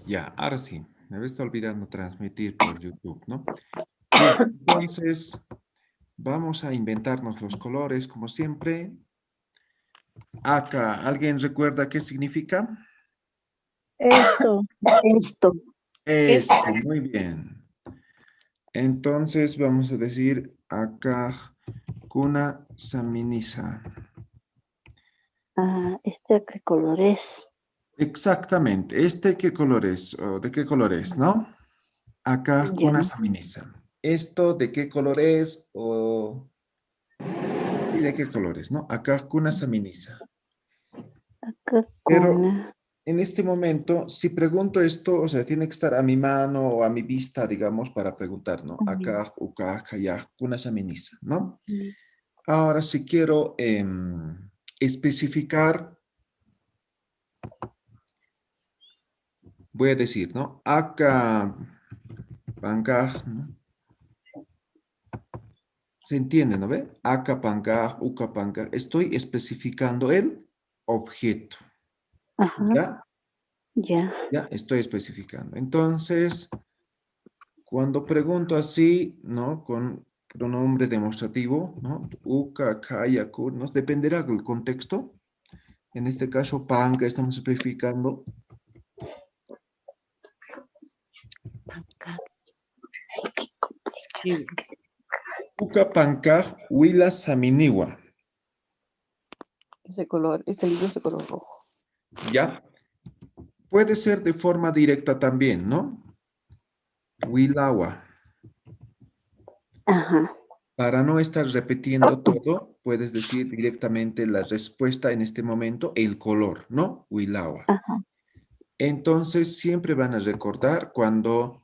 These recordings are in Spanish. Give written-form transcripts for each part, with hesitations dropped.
Ya, ahora sí. Me está olvidando transmitir por YouTube, ¿no? Bien, entonces vamos a inventarnos los colores como siempre. Acá, ¿alguien recuerda qué significa? Esto. Esto. Esto, muy bien. Entonces vamos a decir acá kuna saminisa. ¿Este qué color es? Exactamente. ¿Este qué color es? ¿O de qué color es, no? Acá Ya. kuna saminisa. ¿Esto de qué color es? ¿Y de qué color es, no? Acá kuna saminisa. Acá Pero con... en este momento, si pregunto esto, o sea, tiene que estar a mi mano o a mi vista, digamos, para preguntar, ¿no? Acá, uka, kaya, kuna saminisa, ¿no? Ahora, si quiero especificar, voy a decir, ¿no? Acá, pangaj, ¿no? ¿Se entiende, no ve? Acá, pangaj, uka, pangaj. Estoy especificando el objeto. Ajá. ¿Ya? Ya. Ya, estoy especificando. Entonces, cuando pregunto así, ¿no? Con pronombre demostrativo, ¿no? Uka, kaya, kur, ¿no? Dependerá del contexto. En este caso, panga, estamos especificando. Acá. Uka, pankaj, huila, saminiwa. Ese color, ese libro es de color rojo. ¿Ya? Puede ser de forma directa también, ¿no? Huilawa. Ajá. Para no estar repitiendo todo, puedes decir directamente la respuesta en este momento, el color, ¿no? Huilawa. Ajá. Entonces, siempre van a recordar cuando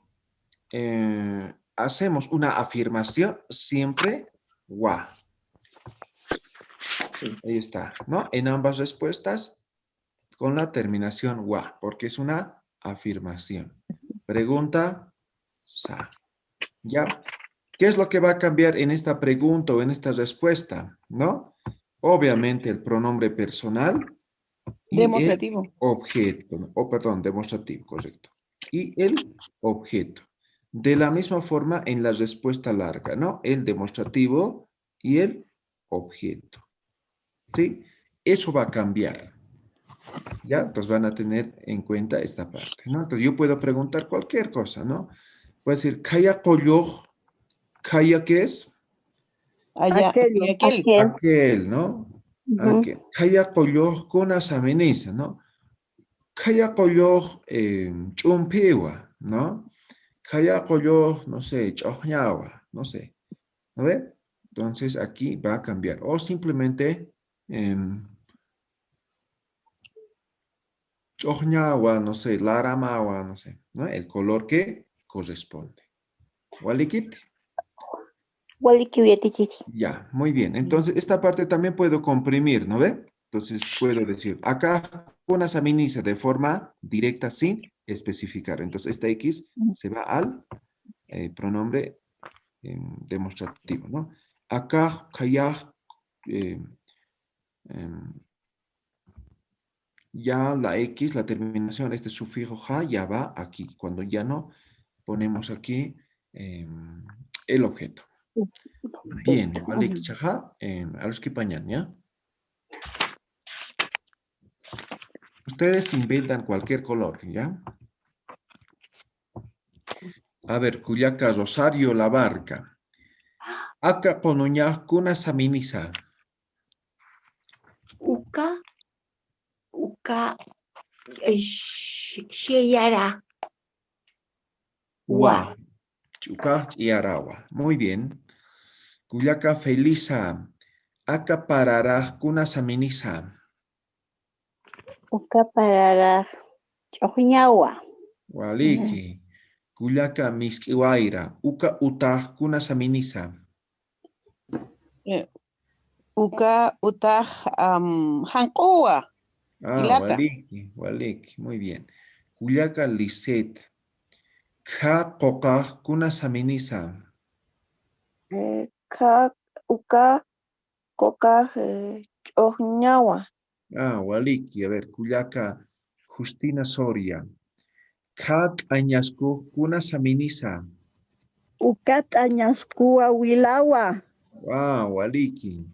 hacemos una afirmación, siempre wa. Ahí está, ¿no? En ambas respuestas, con la terminación wa, porque es una afirmación. Pregunta, sa. ¿Ya? ¿Qué es lo que va a cambiar en esta pregunta o en esta respuesta? ¿No? Obviamente el pronombre personal y el Demostrativo. objeto, ¿no? O perdón, demostrativo, correcto. Y el objeto. De la misma forma en la respuesta larga, ¿no? El demostrativo y el objeto. ¿Sí? Eso va a cambiar. ¿Ya? Entonces van a tener en cuenta esta parte, ¿no? Entonces yo puedo preguntar cualquier cosa, ¿no? Puedo decir, ¿kaya koyo? ¿Kaya qué es? Allá, Aquello. y aquel. Aquel. Aquel, ¿no? Ujú. Aquel. Kaya koyo kuna saminisa, ¿no? Kaya koyo chumpiwa, ¿no? Kaya koyo, no sé, choñawa, no sé. ¿No ve? Entonces aquí va a cambiar. O simplemente choñawa, no sé, laramawa, no sé, ¿no? El color que corresponde. ¿Walikit? Waliki uyatichiti. Ya, muy bien. Entonces, esta parte también puedo comprimir, ¿no ve? Entonces, puedo decir, acá una saminiza de forma directa sin especificar. Entonces, esta X se va al pronombre demostrativo, ¿no? Acá, kayaj, eh, em, ya la X, la terminación, este sufijo ja, ya va aquí. Cuando ya no ponemos aquí el objeto. Bien, Walik Chaja, a los que pañan, ¿ya? Ustedes inventan cualquier color, ¿ya? A ver, Cuyaca, Rosario, La Barca. Acá conuña cuna saminisa. Uka. Uka. Sheyara. Wa. Chuca y Arawa. Muy bien. Cuyaca, Felisa. Acá parará cuna saminisa. Uka parara. Choñawa. Waliki. Cuyaca, Miskiwaira. Uka utaj cuna saminisa. Eh, Uka, utaj, hankoa. Ah, Ilata. Waliki, Waliki. Muy bien. Cuyaca, Liset. Ka kokaj cuna saminisa. Ka. Uka. Coca. Choñawa. Ah, Waliki, a ver, Cuyaca, Justina Soria. Ka k'añaskuqkuna saminisa. Uka t'añaskuwa wilawa. Waliki.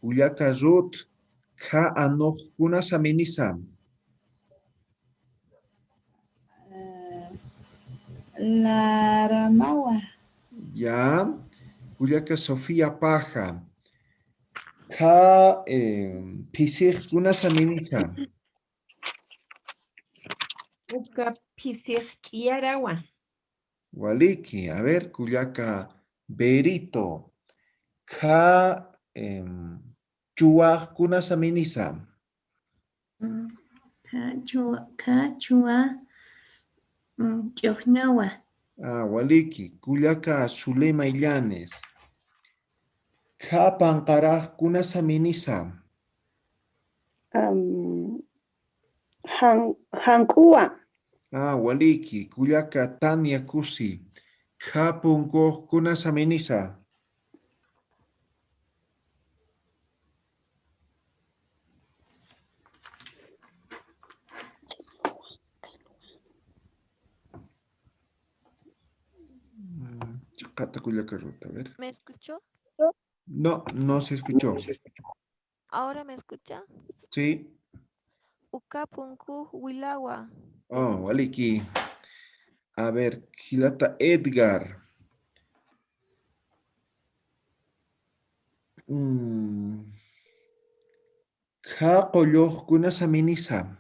Kullaka Ruth. Ka anuqkuna saminisa. Laramawa. Ya. Kullaka Sofía Paja. Ka pisiqkuna saminisa. Uka pisik chiyarawa. Waliki. A ver, Kullaka Berito. Ka chuwaqkuna saminisa. Kachua chuknawa. Waliki. Kullaka Zulema Illanes. Ka panqaraqkuna saminisa. Hankuwa. Waliki. Kullaka Tania Kusi. Ka punkuqkuna saminisa. Chaqata Kullaka Ruth, a ver. ¿Me escuchó? No, no se escuchó. ¿Ahora me escucha? Sí. Ukapunku Wilawa. Waliki. A ver, Gilata Edgar. Ka qulluqkuna saminisa.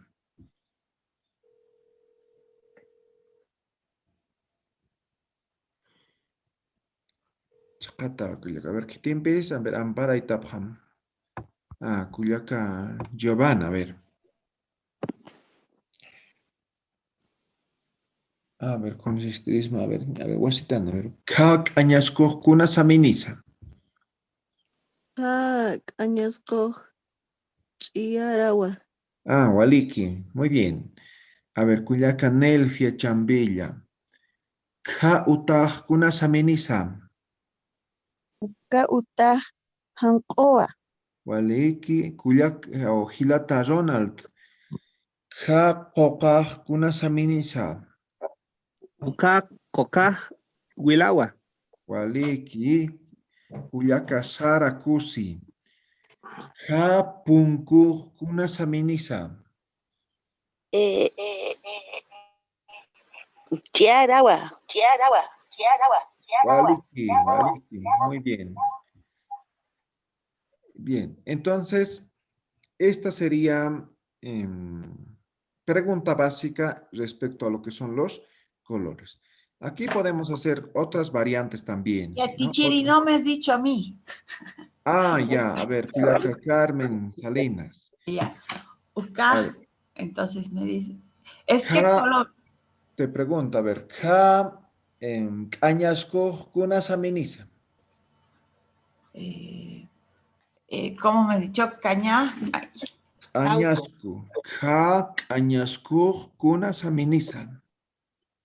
Chaqata Kullaka. A ver, ¿qué tiempes? A ver, Ampara y Tapham. Kullaka Giovanna, a ver. A ver, con sistrismo, a ver, Wasitana, a ver. Ka k'añaskuqkuna saminisa. K'añaskuq ch'iyarawa. Waliki, muy bien. A ver, Kullaka Nelfia Chambilla. Ka utaqkuna saminisa. Uka utaq hankuwa. Waliki, Kullaka o Gilata Ronald. Ka qoqaqkuna saminisa. Uka kokaj wilawa. Waliki, Kullaka Sara Kusi. Ka punkuqkuna saminisa. Ch'iyarawa. Waliki, muy bien. Bien, entonces, esta sería pregunta básica respecto a lo que son los colores. Aquí podemos hacer otras variantes también. Ya, ¿no? Tichiri, no me has dicho a mí. Ya, a ver, Kullaka Carmen Salinas. Ya. A Uka, ver. entonces me dice. Es que Ka- color. Te pregunto, a ver, Ka k'añaskuqkuna saminisa. ¿Cómo me has dicho? Caña. Añasku. Ka k'añaskuqkuna saminisa.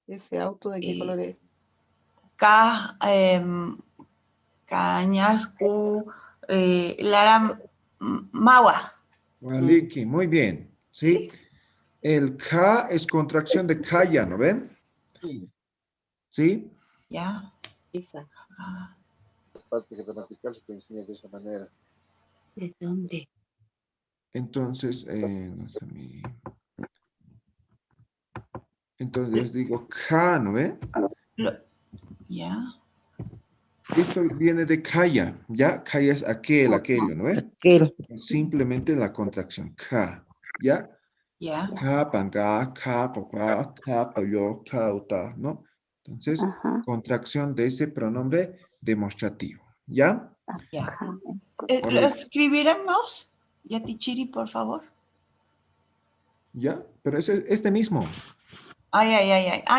¿Ese auto de qué color es? Cañascu, Lara Mawa. Waliki, muy bien. ¿Sí? El K es contracción de Kaya, ¿no ven? ¿Sí? Ya. Esa. Parte gramatical se te enseña de esa manera. ¿De dónde? Entonces, entonces digo K, ¿no ven? Ya. Esto viene de Kaya, ¿ya? Kaya es aquello, ¿no ven? Simplemente la contracción K, ¿ya? Ya. Ka, panga, ka, koka, ka, koyo, ka, uta, ¿no? Entonces, contracción de ese pronombre demostrativo, ¿ya? Ya. Correcto. ¿Lo escribiremos? Ya, Tichiri, por favor. ¿Ya? Pero es este mismo. Ay.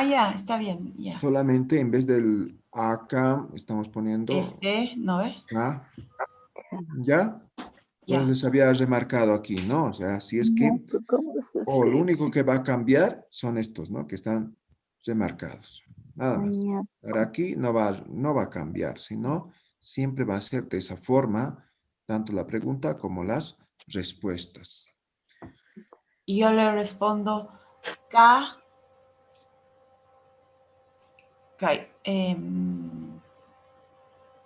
Ya, está bien. Ya. Solamente en vez del acá estamos poniendo ¿no ve? K. ¿Ya? Ya. Pues les había remarcado aquí, ¿no? O sea, si es que lo único que va a cambiar son estos, ¿no? Que están remarcados. Nada más. Ahora aquí no va a cambiar, sino siempre va a ser de esa forma, tanto la pregunta como las respuestas. Y yo le respondo K, Ok.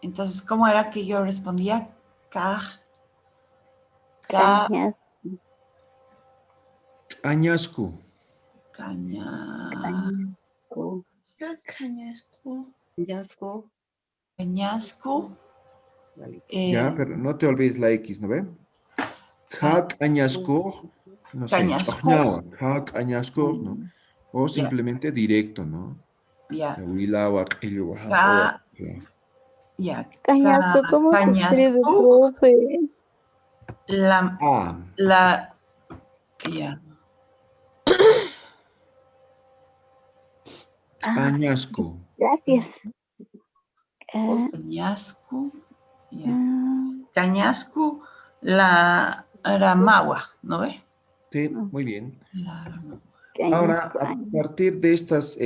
Entonces, ¿cómo era que yo respondía? Ca, Cañas, Añascu. caña, cañasco, Hallazgo. cañascu. Ya, pero no te olvides la X, ¿no ve? Hak añasco, no sé, Cañascu. chojñawa, hak añasco, ¿no? O Ya, simplemente directo, ¿no? ya. Huilawa, q'illuwa, Ca, hawa. ya. cañasco, ¿cómo se escribe, Cañascu. profe? La, Ah, ya. Ah, añasco. gracias. Cañascu. Ya. Ah, Cañascu, la ramagua, ¿no ve? Sí, muy bien. La, Ahora, cañasco, a partir de estas,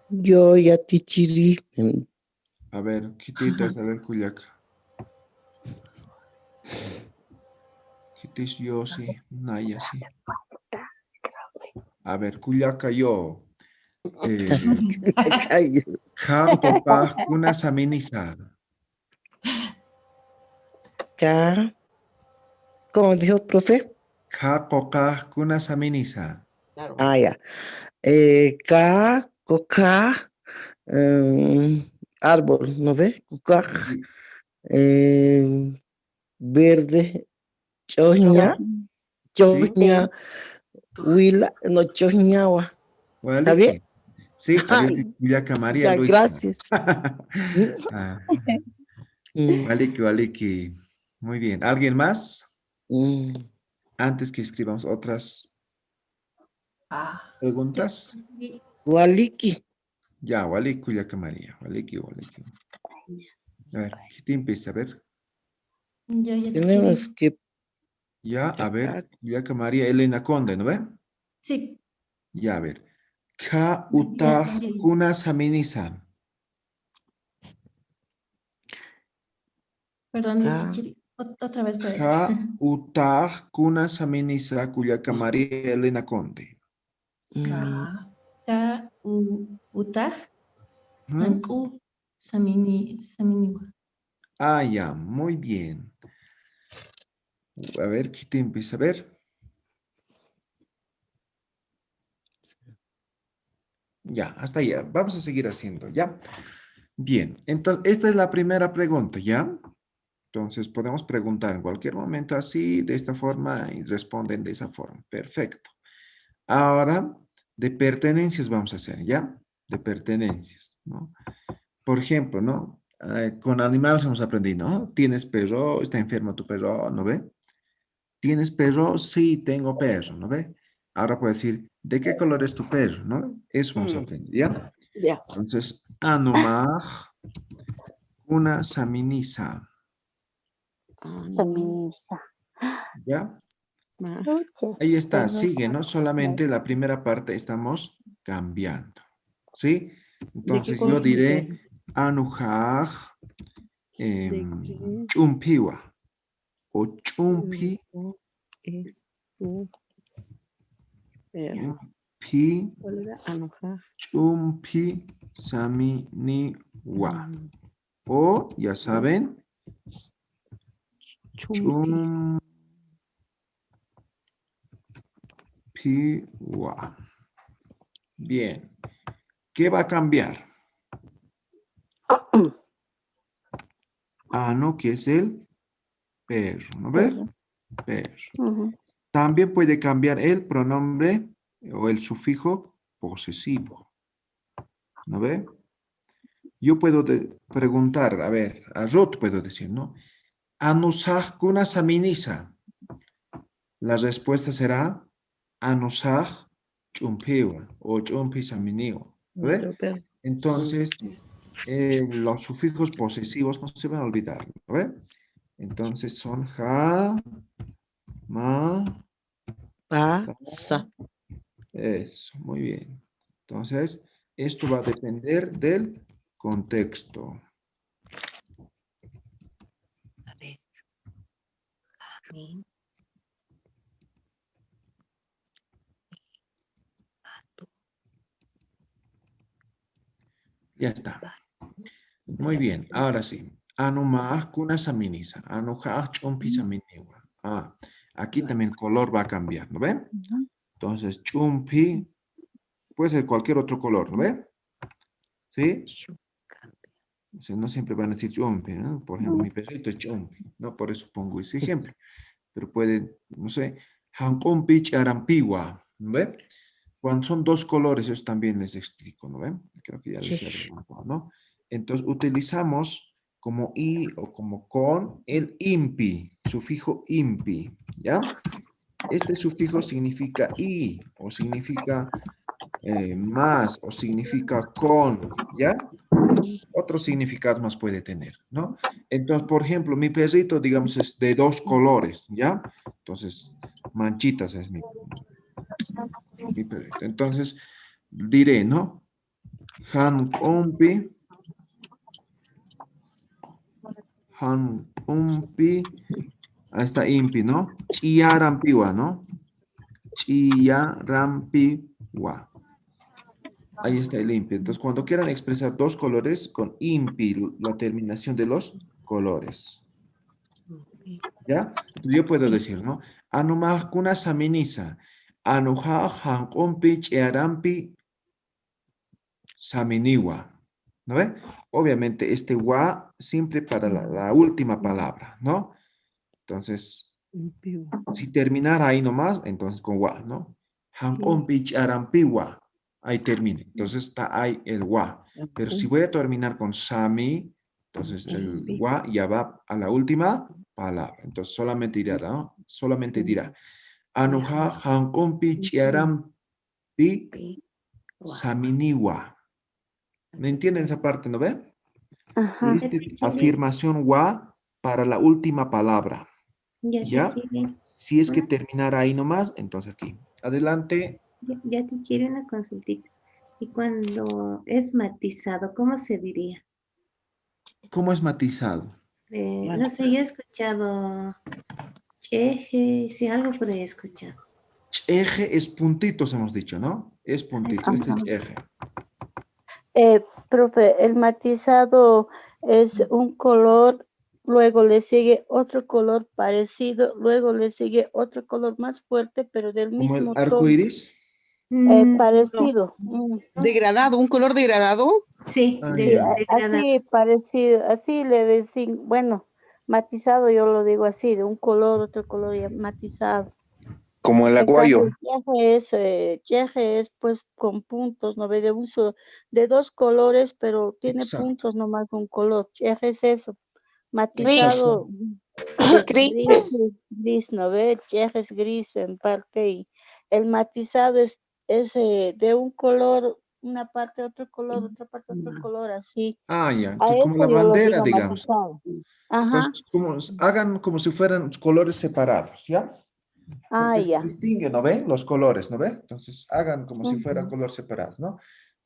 Yo ya tichiri. a ver, quititas, a ver, cuyac. Quitis yo, sí, Naya, sí. A ver, cuyaca yo. Ja, copa, una saminisa. Ka, ¿cómo dijo, profe? Ja, coca, una saminisa. Claro. Ah, ya. Ka, coca, árbol, ¿no ve? Coca, verde, choña, Sí, choña, huila, no, choñawa. ¿Está bien? Waliki. Sí, a ver si Ay, cuyaca María ya, Luisa. gracias. Ah, Mm, Waliki, Waliki. Muy bien. ¿Alguien más? mm. Antes que escribamos otras ah, preguntas. Waliki, Ya, Waliki, cuyaca María. Waliki, Waliki. A ver, ¿qué te empieza? A ver. tenemos que Ya, a ver, acá, cuyaca María Elena Conde, ¿no ve? Sí, Ya, a ver. Ka uta kuna saminisa. perdón, acá, otra vez puedes. Ja uta kuna saminisa cuyaca María Elena Conde. mm, ca, Ta uta ¿Mm? hanku saminiwa. Ah, ya, muy bien. A ver, ¿qué te empieza? A ver. Ya, hasta allá. Vamos a seguir haciendo, ¿ya? Bien, entonces, esta es la primera pregunta, ¿ya? Entonces, podemos preguntar en cualquier momento así, de esta forma, y responden de esa forma. Perfecto. Ahora, de pertenencias vamos a hacer, ¿ya? De pertenencias, ¿no? Por ejemplo, ¿no? Con animales hemos aprendido, ¿no? ¿Tienes perro? ¿Está enfermo tu perro? ¿No ve? ¿Tienes perro? Sí, tengo perro, ¿no ve? Ahora puedo decir, ¿de qué color es tu perro? ¿No? Eso vamos a aprender, ¿ya? ya. Entonces, anumaj, una saminisa, Saminisa. ¿ya? Pucha, Ahí está, perro. sigue, ¿no? Solamente la primera parte estamos cambiando, ¿sí? ¿De qué Entonces yo color es mi diré perro? anujaj ¿De qué chumpiwa o chumpi, color es tu perro? chumpi, ¿Cuál era? Enojar. chumpi saminiwa. O, ya saben, Chumpi. chumpiwa. Bien. ¿Qué va a cambiar? Ano, que es el perro, ¿no ves? Perro. Perro. Ujú. También puede cambiar el pronombre o el sufijo posesivo, ¿no ve? Yo puedo preguntar, a ver, a Ruth puedo decir, ¿no? Anusaj kuna saminisa. La respuesta será anusaj chumpiwa o chumpi saminiwa, ¿no ve? Nuestro perro. Entonces, los sufijos posesivos no se van a olvidar, ¿no ve? Entonces son ja, ma, ta. pasa. Eso, muy bien. Entonces, esto va a depender del contexto. A ver. Mi, tu. Ya está. Muy bien, ahora sí. Anumaaj kuna saminisa. Anujaaj chumpi saminiwa. Ah, aquí también el color va a cambiar, ¿no ven? Entonces, chumpi puede ser cualquier otro color, ¿no ven? ¿Sí? O sea, no siempre van a decir chumpi, ¿no? Por ejemplo, mi perrito es chumpi, ¿no? Por eso pongo ese ejemplo. Pero pueden, no sé, hankumpi charampiwa, ¿no ven? Cuando son dos colores, eso también les explico, ¿no ven? Creo que ya les he adelantado, ¿no? Entonces, utilizamos como i o como con el impi, sufijo impi, ¿ya? Este sufijo significa i, o significa más, o significa con, ¿ya? Otros significados más puede tener, ¿no? Entonces, por ejemplo, mi perrito, digamos, es de dos colores, ¿ya? Entonces, manchitas es mi perrito. Entonces, diré, ¿no? Han umpi, ahí está impi, ¿no? Chiarampiwa, ¿no? Chiarampiwa. Ahí está el impi. Entonces, cuando quieran expresar dos colores con impi, la terminación de los colores. ¿Ya? Entonces, yo puedo decir, ¿no? Anumaj kuna saminisa. Anuja hankumpi chiarampi saminiwa. ¿No ve? Obviamente, este wa siempre para la última palabra, ¿no? Entonces, si terminara ahí nomás, entonces con wa, ¿no? Hankumpi chiarampiwa. Ahí termina. Entonces está ahí el wa. Pero si voy a terminar con sami, entonces el wa ya va a la última palabra. Entonces solamente dirá, ¿no? Solamente dirá. Anuja hankumpi chiarampi saminiwa. ¿Me entienden esa parte, no ve? Ajá. Afirmación wa para la última palabra. ¿Ya? Si es que terminara ahí nomás, entonces aquí. Adelante. Ya te quiero una consultita. Y cuando es matizado, ¿cómo se diría? ¿Cómo es matizado? No sé, yo he escuchado cheje, si algo por ahí he escuchado. Eje es puntitos, hemos dicho, ¿no? Es puntito, este es eje. Profe, el matizado es un color, luego le sigue otro color parecido, luego le sigue otro color más fuerte, pero del ¿Como el mismo arco tono. iris? Parecido. ¿Degradado? ¿Un color degradado? Sí, Ah, Sí, ya. así parecido, así le decimos, bueno, matizado yo lo digo así, de un color, otro color ya matizado. Como el En cambio, aguayo. cheje es pues con puntos, ¿no ve? De uso de dos colores, pero tiene Exacto. puntos nomás un color. Cheje es eso, Exacto. matizado gris, ¿no ve? Cheje es gris en parte y el matizado es de un color, una parte otro color, otra parte otro color, así. Ah, ya. A Entonces, como la eso yo lo bandera, digo digamos. matizado. Ajá. Entonces, hagan como si fueran colores separados, ¿ya? Ah, Porque se ya. distingue, ¿no ve? Los colores, ¿no ve? Entonces, hagan como si fueran colores separados, ¿no?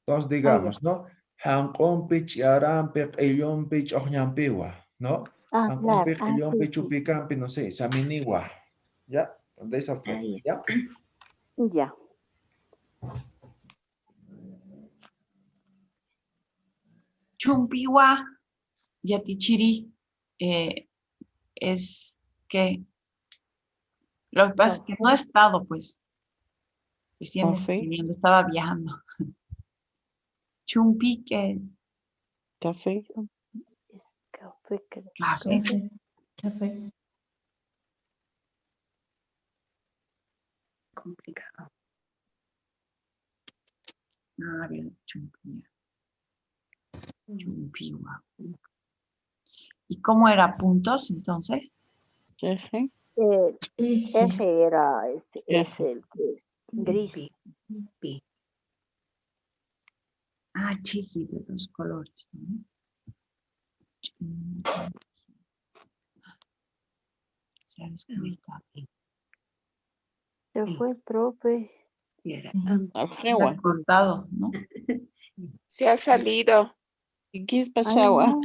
Entonces, digamos, ¿no? Hankompich, Arampich, Elyompich, Ojñampiwa, ¿no? Ah, claro. Hankompich, Ah, sí, Elyompich, sí. Chupicampi, no sé, Saminiwa. ¿Ya? De esa forma, ¿ya? Ya. Chumpiwa, Yatichiri, es que lo que pasa es que no he estado, pues, recién escribiendo, estaba viajando. Chumpi, que Café. Es café, creo. café. Café. Complicado. A ver, chumpiwa. Chumpiwa. ¿Y cómo era? ¿Puntos, entonces? Cheje. Cheje era es el que es gris. Ah, chiji, de los colores, ¿no? Ya escribí café. Se fue el profe. Era cortado, ¿no? Se ha salido. ¿Qué es Ay, pasagua? no.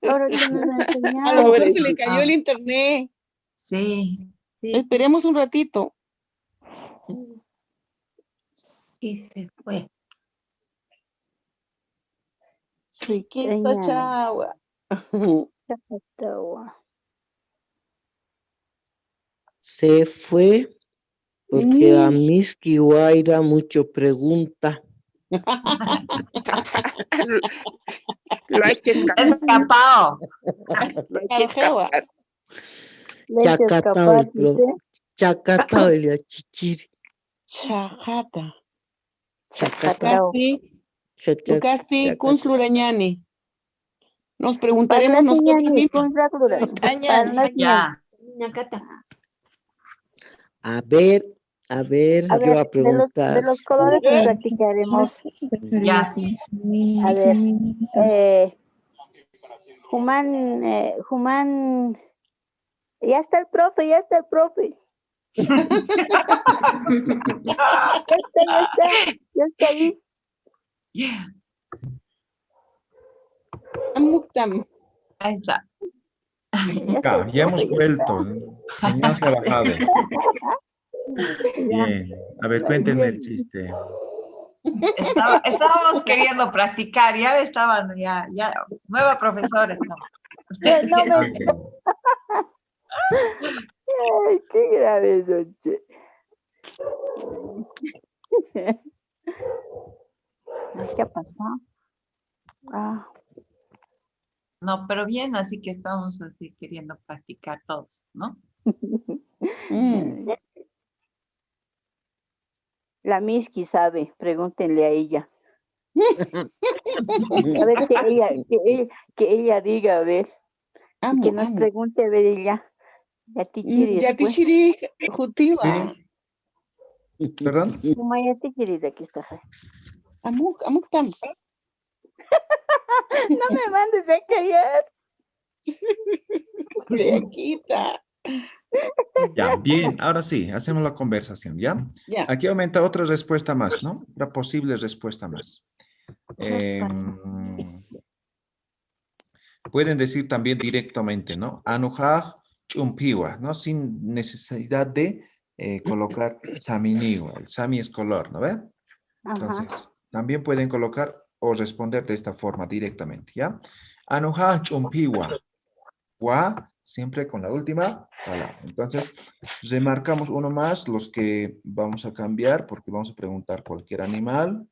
Ahora que nos A lo enseñaba. mejor se le cayó el internet. Sí. Esperemos un ratito. Y se fue. Riquista chagua. Chacatawa. Se fue porque a Miss Kiwaira mucho pregunta. Lo hay que escapar. Escapado. Lo hay que escapar. Le hay que escapar, dice. Chacata de la chichiri. Chajata. Chacatao. Ukasti kunslurañani. Nos preguntaremos nosotros mismos. Ya. A ver, yo voy a preguntar. De los colores que practicaremos. Ya. A ver, Jumán, ya está el profe. Ya está. Ya está ahí. Amuktam. Ahí está. Ya hemos vuelto. Señor Sarajade. Bien. A ver, cuéntenme el chiste. Estábamos queriendo practicar, ya estaban, ya, nueva profesora. No me... Ay, qué grave eso, che. ¿Qué ha pasado? No, pero bien, así que estamos así queriendo practicar todos, ¿no? La Miski sabe, pregúntenle a ella. A ver que ella diga, a ver. Que nos pregunte, a ver ella. Yatishiri Jutiwa. ¿Perdón? Como Yatishiri de aquí está. Amuktam. No me mandes a callar. Quita. Ya, bien, ahora sí, hacemos la conversación, ¿ya? Aquí aumenta otra respuesta más, ¿no? Una posible respuesta más. Pueden decir también directamente, ¿no? Anuhaj chumpiwa, ¿no? Sin necesidad de colocar saminiwa. El sami es color, ¿no ve? Entonces, también pueden colocar o responder de esta forma directamente, ¿ya? Anuhaj chumpiwa. Wa, siempre con la última palabra. Entonces, remarcamos uno más, los que vamos a cambiar, porque vamos a preguntar cualquier animal.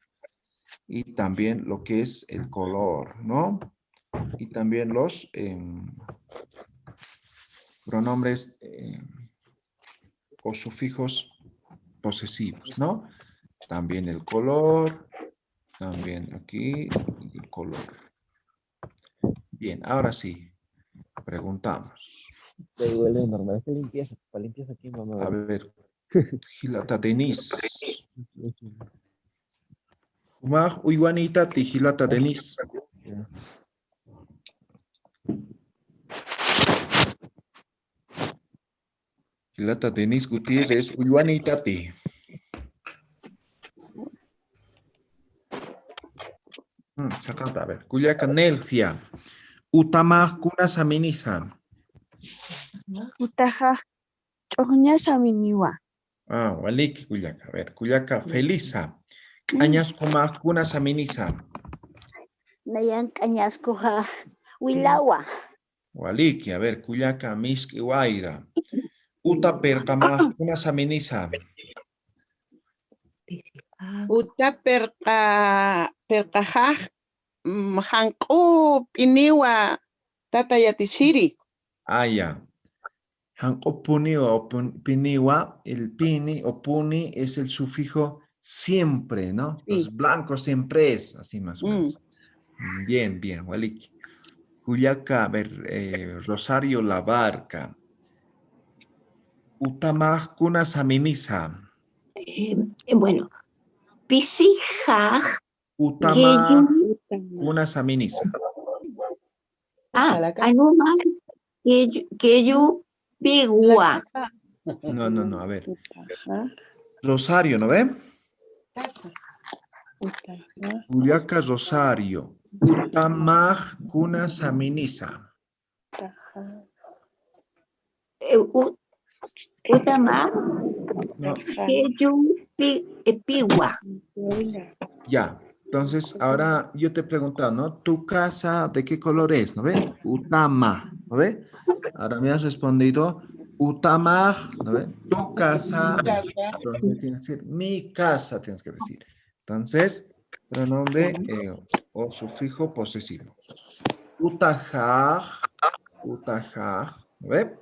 Y también lo que es el color, ¿no? Y también los pronombres o sufijos posesivos, ¿no? También el color, también aquí el color. Bien, ahora sí, preguntamos. Te duele normal, es que limpieza. ¿Cuál limpieza aquí, mamá? A ver, Gilata Denis. Humaj Uywanita ti Gilata Denis. Gilata Denis Gutiérrez Uywanita ti. A ver, Cuyaca Nelfia. Utamaj kuna saminisa. Utaja choña saminiwa. Waliki Cuyaca. A ver, Cuyaca Felisa. Añas kumaj kuna saminisa. Nayan cañascoja Huilagua. Waliki, a ver, Cuyaca Miski Guaira. Uta perkamaj kuna saminisa. Uta perkajaj hanku piniwa tata yatishiri. Ya. Hanko puniwa o piniwa, el pini o puni es el sufijo siempre, ¿no? Sí. Los blancos siempre es, así más o menos. Bien, bien, Waliki. Juliaca, a ver, Rosario La Barca. Utamaj kuna saminisa. Bueno, pisija. Utamaj kuna saminisa. Anuma que yo pigua. No, a ver. Rosario, ¿no ve? Juliaca Rosario. Utamaj kuna saminisa. Utamaj que yo pigua. Ya. Entonces, ahora yo te he preguntado, ¿no? ¿Tu casa de qué color es? ¿No ve? Utama, ¿no ve? Ahora me has respondido, Utama, ¿no ve? Tu casa. Entonces tienes que decir, mi casa, tienes que decir. Entonces, pronombre o sufijo posesivo. Utajaj, utajaj, ¿no ve?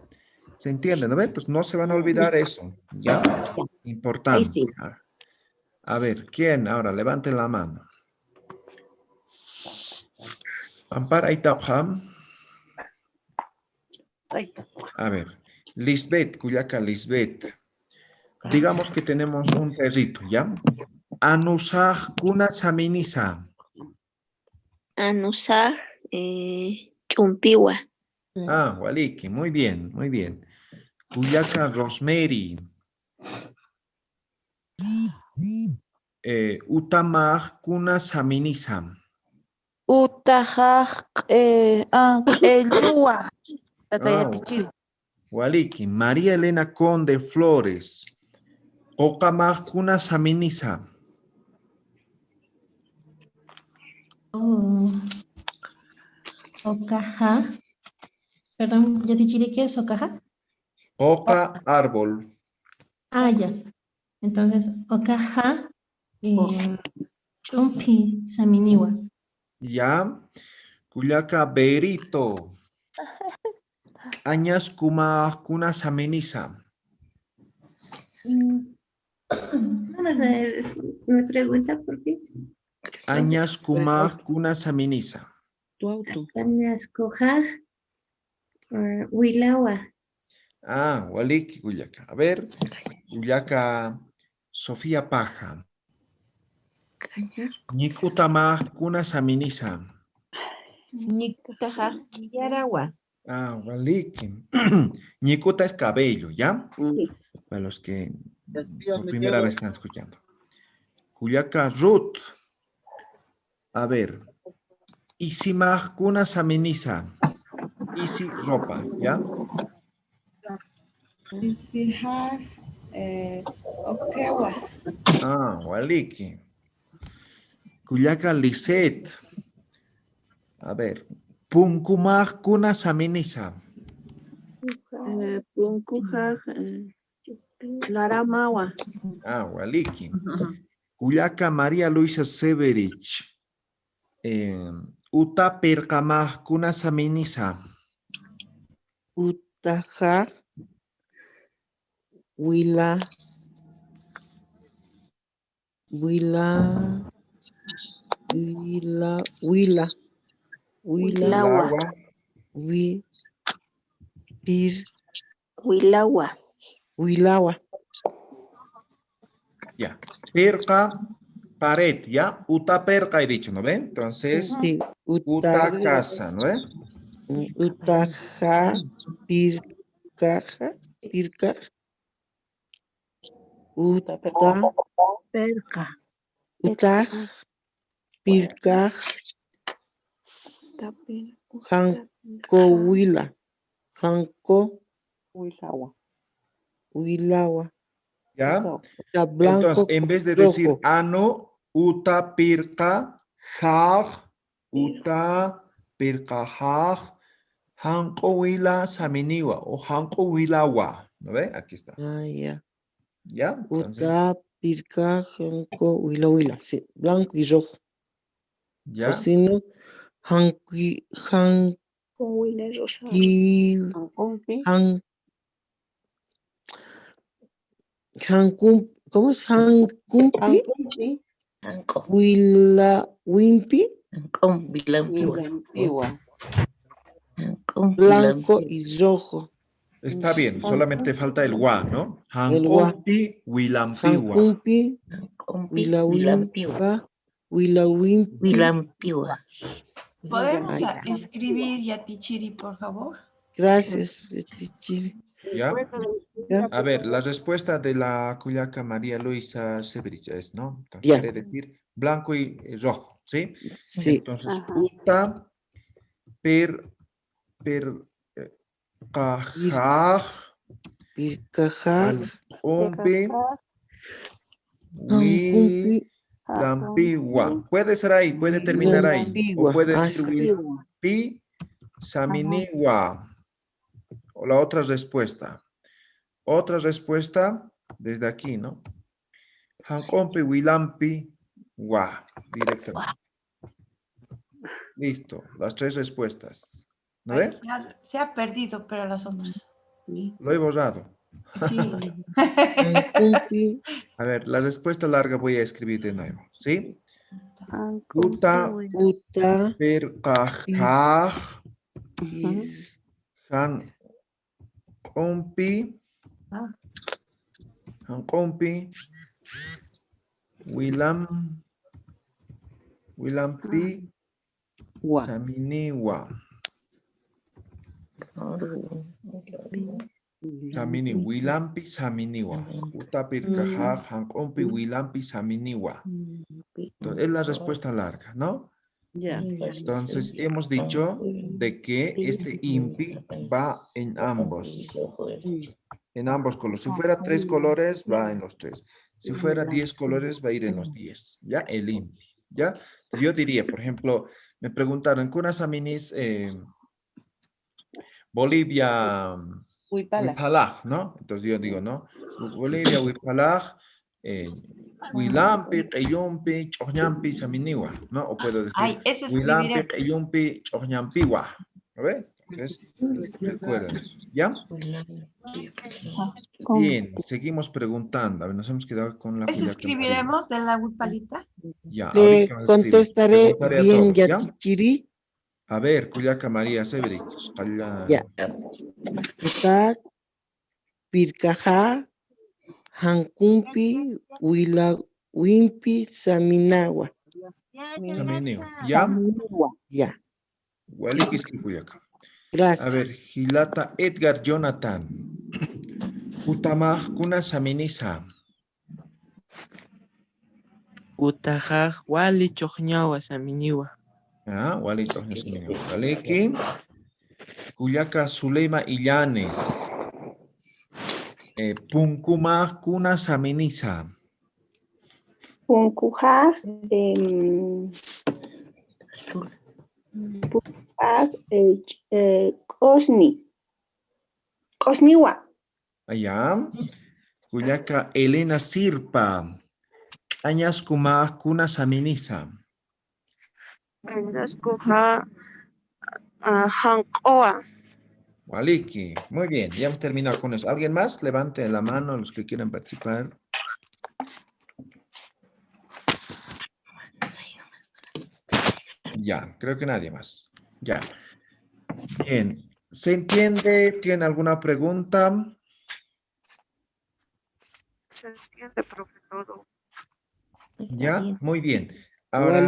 ¿Se entiende, no ve? Entonces no se van a olvidar eso, ¿ya? Importante. sí. A ver, ¿quién? Ahora, levanten la mano. Ampar Aitapjam. A ver, Lisbeth, Cuyaca, Lisbeth. Digamos que tenemos un perrito, ¿ya? Anusaj kuna saminisa. Anusaj chumpiwa. Ah, Waliki, muy bien, muy bien. Cuyaca, Rosemary. Utamaj kuna saminisa. Utajaj Elua. Tatayatichiri. Waliki, María Elena Conde Flores. Okamaj kuna saminisa. Okaja. Perdón, ya te chile qué es Okaja. Oka, árbol. Ah, ya. Entonces, Okaja, Chumpi, Saminiwa. Ya. Cuyaca, Berito. Añas kuma kuna saminisa. Vamos a ver, me pregunta por qué. Añas kuma kuna saminisa. Tu auto. Añas Cojaj, Huilawa. Ah, Waliki, Cuyaca. A ver, Cuyaca, Sofía Paja. Nikutama kuna saminisa. Nikutaja Yaragua. Ah, Waliki. Nikuta es cabello, ¿ya? Sí. Para los que por primera vez están escuchando. Cuyaca, Ruth. A ver. Isimaj kuna saminisa. Isi ropa, ¿ya? Isihaj Okewa. Ah, Waliki. Cuyaca, Lisette. A ver. Punkumaj kuna saminisa. Punkujaj Laramawa. Ah, Waliki. Cuyaca, María Luisa Severich. Uta perkamaj kuna saminisa. Utaja. Wila. Wilawa. Wilawa. Ya. Perka, pared, ¿ya? Uta perka he dicho, ¿no ve? Entonces, Sí, uta casa, ¿no ve? Utaja, pircaja, uta, Perca. utaj, pircaj, janco huila, janco huilawa. ¿Ya? Ya, blanco, entonces, en vez de rojo. decir ano, uta pirka, haj, uta pirka haj, hanko wila saminiwa o hanko wilawa. ¿No ve? Aquí está. Ah, ya. ¿Ya? Entonces, Uta, pirca, janco, huila. Sí, blanco y rojo. ¿ya? O si no, janqui, ¿cómo es? Jancumpi, wimpi, blanco y rojo. Está bien, solamente falta el wa, ¿no? El wa. Hankompi wilampiwa. Jancumpi, wilampiwa. ¿Podemos escribir Yatichiri, por favor? Gracias, Yatichiri. ¿Ya? Ya. A ver, la respuesta de la Cuyaca María Luisa Severich es, ¿no? Entonces, Ya. quiere decir blanco y rojo, ¿sí? Sí. Entonces, uta, cajaj, Pircajaj, umpi, jancumpi, Lampiwa. Puede ser ahí, puede terminar ahí. O puede decir Willampi Saminiwa. O la otra respuesta. Otra respuesta desde aquí, ¿no? Hankompi Willampi Wa. Directamente. Listo. Las tres respuestas. ¿No Ay, ves? se ha perdido, pero las otras. Lo he borrado. Sí. A ver, la respuesta larga voy a escribir de nuevo, ¿sí? Uta perkajaj han kompi wilampi saminiwa. Samini, wilampi saminiwa. Uta perkajaj han kompi wilampi saminiwa. Entonces, es la respuesta larga, ¿no? Entonces, hemos dicho de que este impi va en ambos. En ambos colores. Si fuera 3 colores, va en los 3. Si fuera 10 colores, va a ir en los 10. ¿Ya? El impi. ¿Ya? Yo diría, por ejemplo, me preguntaron, ¿cunas aminis Bolivia Huipalaj, ¿no? Entonces yo digo, ¿no? Bolivia Huipalaj, Huilampi, Qeyumpi, Chojñampi, Saminiwa, ¿no? O puedo decir Ay, eso Huilampi, escribiré. Qeyumpi, Chojñampiwa. ¿Lo ves? Entonces, recuerden eso, ¿ya? Bien, seguimos preguntando. A ver, nos hemos quedado con la ¿Eso Juliaca escribiremos de la Huipalita? Ya, Le ahorita vamos a escribir. contestaré Preguntaré a bien, todos, ¿ya? Yatichiri. A ver, Cuyaca María Severich. Ya. Uta pirkaja hankumpi wimpi saminawa. Saminiwa. ¿Ya? Ya. Walikisqui Cuyaca. Gracias. A ver, Gilata Edgar Jonathan. Utamaj kuna saminisa. Utajaj wali chojñawa saminiwa. Ah, wali chojña saminiwa. Waliki. Cuyaca Zuleima Illanes. Punkumaj kuna saminisa. Punkuja, Kosniwa. Allá. Cuyaca Elena Sirpa. Añas kumaj kuna saminisa. Naskuja Hankoa. Waliki. Muy bien, ya hemos terminado con eso. ¿Alguien más? Levante la mano los que quieran participar. Ya, creo que nadie más. Ya. Bien. ¿Se entiende? ¿Tiene alguna pregunta? Se entiende, profe, todo. Ya, muy bien. Ahora,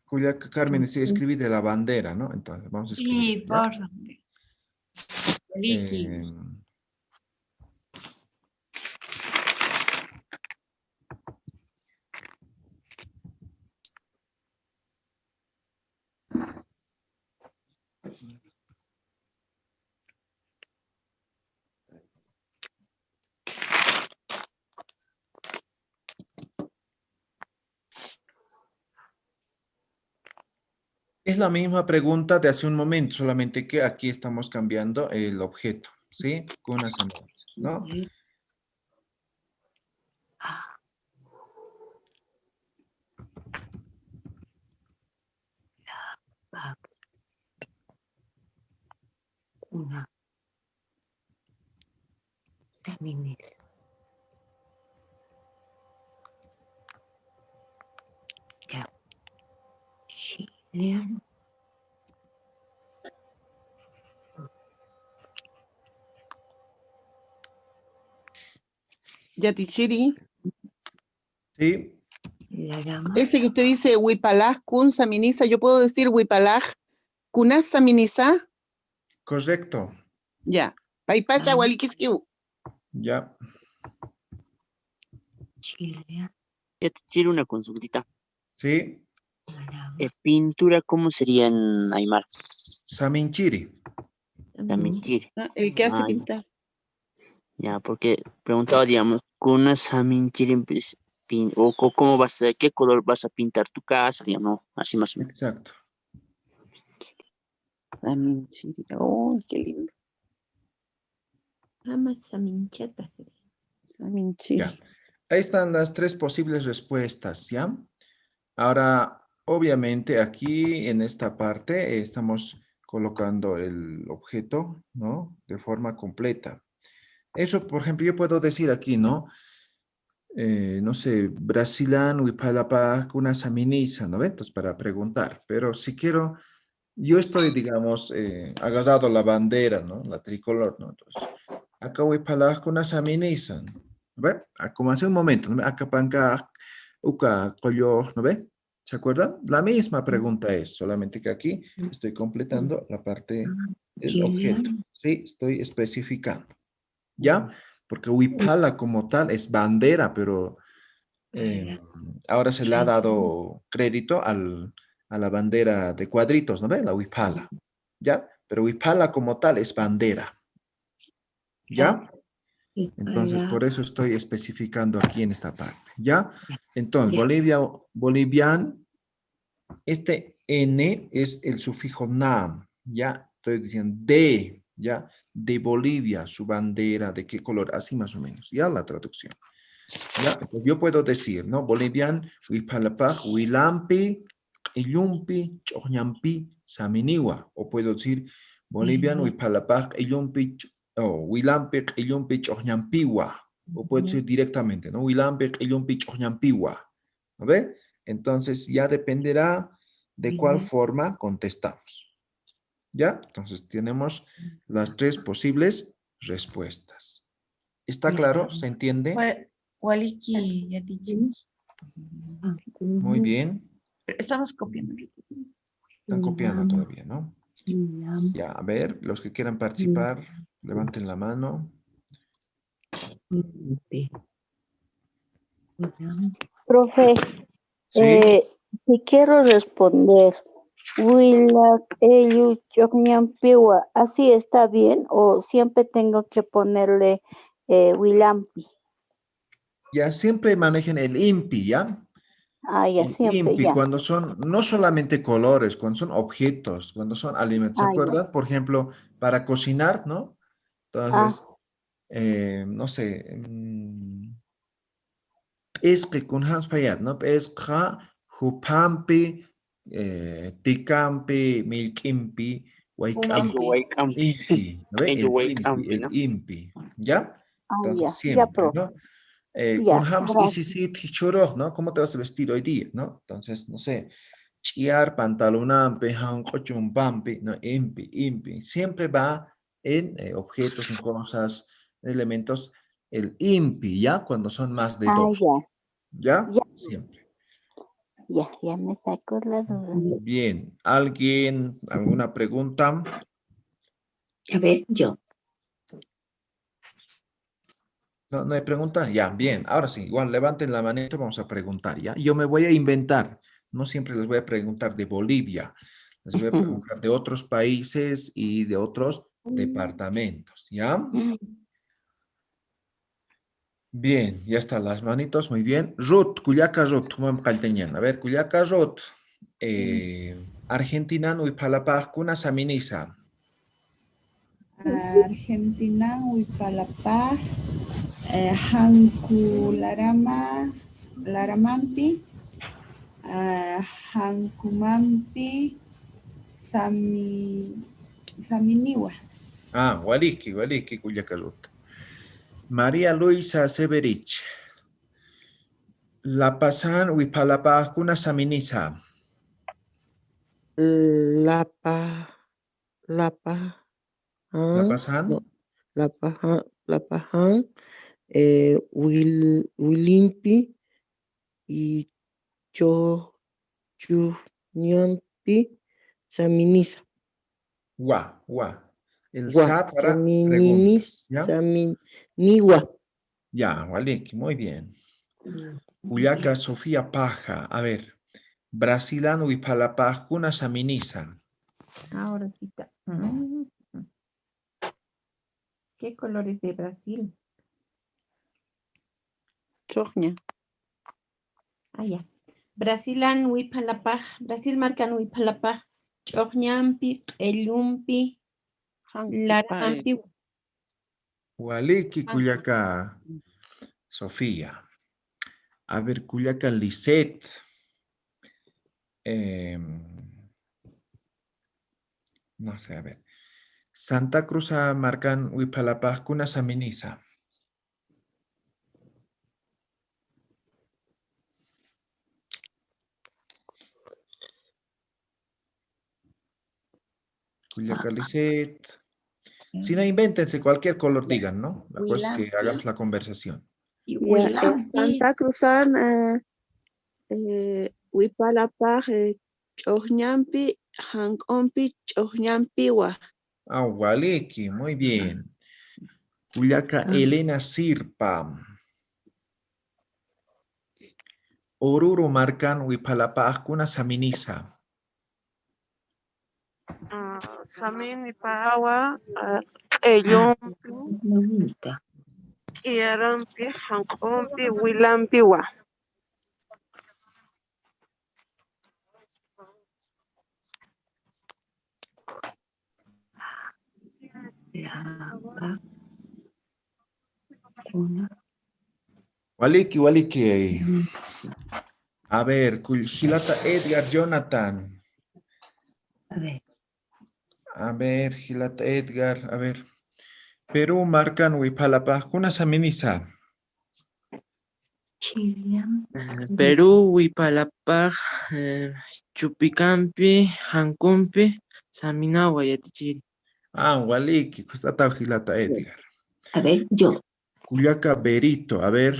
Cuyaca Carmen decía escribir de la bandera, ¿no? Entonces, vamos a escribir. Sí, ¿ya? por favor. Es la misma pregunta de hace un momento, solamente que aquí estamos cambiando el objeto, ¿sí? Con unas amigas, ¿no? Una. Caminel. Ya. Chilean. Yatichiri. Sí. Ese que usted dice Huipalaj, Kun, Saminisa, yo puedo decir Huipalaj, Kunas, Saminisa. Correcto. Ya. Paipacha, Walikiskiu. Ya. Ya te quiero una consultita. Sí. Pintura, ¿cómo sería en Aymara? Saminchiri. Saminchiri. El que hace ya. pintar. Ya, porque preguntaba, digamos, con una Saminchiri, cómo vas a, qué color vas a pintar tu casa, digamos, así más o menos. Exacto. Oh, qué lindo. Saminchata. Ya. Ahí están las tres posibles respuestas, ¿ya? Ahora, obviamente aquí en esta parte estamos colocando el objeto, ¿no? De forma completa. Eso, por ejemplo, yo puedo decir aquí, ¿no? No sé, Brasilan, Huipalapa, una saminiza, ¿no? Entonces, para preguntar. Pero si quiero, yo estoy, digamos, agarrado a la bandera, ¿no? La tricolor, ¿no? Entonces, acá Huipalapa, una saminiza, ¿no? ¿Ve? Como hace un momento, ¿no? Acá panca, uca, collo, ¿no ve? ¿Se acuerdan? La misma pregunta es, solamente que aquí estoy completando la parte del objeto. Sí, estoy especificando. ¿Ya? Porque huipala como tal es bandera, pero ahora se le ha dado crédito a la bandera de cuadritos, ¿no ve? La huipala. ¿Ya? Pero huipala como tal es bandera. ¿Ya? Entonces, por eso estoy especificando aquí en esta parte. ¿Ya? Entonces, bolivian, este N es el sufijo nam. ¿Ya? Estoy diciendo de, ¿ya? De Bolivia, su bandera, ¿de qué color? Así más o menos, ¿ya? La traducción. ¿Ya? Entonces, yo puedo decir, ¿no? Bolivian, huipalapaj, huilampi, illumpi, chojñampi, saminiwa. O puedo decir, Bolivian, huipalapaj, illumpi, o huilampi, illumpi, chojñampiwa. O puedo decir directamente, ¿no? Huilampi, illumpi, chojñampiwa. ¿No ve? Entonces, ya dependerá de cuál forma contestamos. ¿Ya? Entonces, tenemos las tres posibles respuestas. ¿Está claro? ¿Se entiende? Waliki, ya dije. Muy bien. Estamos copiando. Están copiando todavía, ¿no? Ya, a ver, los que quieran participar, levanten la mano. Profe, Sí. si quiero responder, Willa, Eyu, Chocñampiwa, ¿así está bien o siempre tengo que ponerle Willampi? Ya siempre manejen el INPI, ¿ya? Ah, ya, El siempre, INPI, ya. cuando son no solamente colores, cuando son objetos, cuando son alimentos. ¿Se Ah, ya. acuerdan? Por ejemplo, para cocinar, ¿no? Entonces, no sé, es que con Hans Payat, ¿no? Es que Jupampi, Ticampi, Milkimpi, Waikampi, Impi, ¿no ve? El Impi, ¿ya? Ah, Entonces, ya, ya, siempre, profe. ¿no? Con Ya, Hams, y gracias. si tichoro, ¿no? ¿Cómo te vas a vestir hoy día, no? Entonces, no sé, chiar, pantalonampe, hancochumpampi, no, impi. Siempre va en objetos, en cosas, elementos, el impi, ¿ya? Cuando son más de Ah, dos, ya. ¿ya? Ya. Siempre. Ya me sacó la duda. Bien, ¿alguien, alguna pregunta? A ver, yo. No, no hay pregunta. Ya, bien. Ahora sí, igual levanten la manito, vamos a preguntar, ¿ya? Yo me voy a inventar. No siempre les voy a preguntar de Bolivia. Les voy a preguntar de otros países y de otros departamentos, ¿ya? Bien, ya están las manitos, muy bien. Ruth, Cuyaca Ruth, ¿cómo me calteñan? A ver, Cuyaca Ruth. Argentina, no y palapaj, kuna saminisa. Argentina, Huipalapá, Hanku Laramampi, Hankumampi, Saminiwa. Ah, Waliki, Cuyaca Ruth. María Luisa Severich. La pasan Huipalapaj, kuna saminisa. La pasan? La pajan, Wilimpi y Chuñampi, Saminisa. Gua. El sa para preguntas, ¿ya? Saminiwa. Ya, Waliki, muy bien. Cuyaca Sofía Paja. A ver. Brasilano y Palapaj, kuna saminisa. Ahora sí está. ¿Qué colores de Brasil? Chogna. Ah, ya. Brasilan Huipalapaj, Brasil marcan Huipalapaj, Chojñampi, Q'ellumpi, Larampi. Waliki Culiaca, Sofía. A ver, Culiaca Lisset. No sé, a ver. Santa Cruz marcan Huipalapaj, Cuna Saminisa. Culiaca Lisset. Si no, invéntense cualquier color, digan, ¿no? La cosa es que hagamos la conversación. Santa Cruzan, Huipalapaj, Chojñampi, Hankompi, Chojñampiwa. Ah, Waliki, muy bien. Culiaca Elena Sirpa. Oruro marcan Huipalapaj, Cuna Saminisa. Samini Pawa, Ellumpi, Iarampi, Hankompi, Huilampiwa. Waliki. A ver, Gilata Edgar Jonathan. A ver, Gilata Edgar, a ver. Perú marcan Huipalapaj, Cuna Saminisa. Perú, Huipalapaj, Chupicampi, Hancumpi, Saminawa, Yatichiri. Ah, Waliki, Custata Gilata Edgar. A ver, yo. Culiaca Berito, a ver.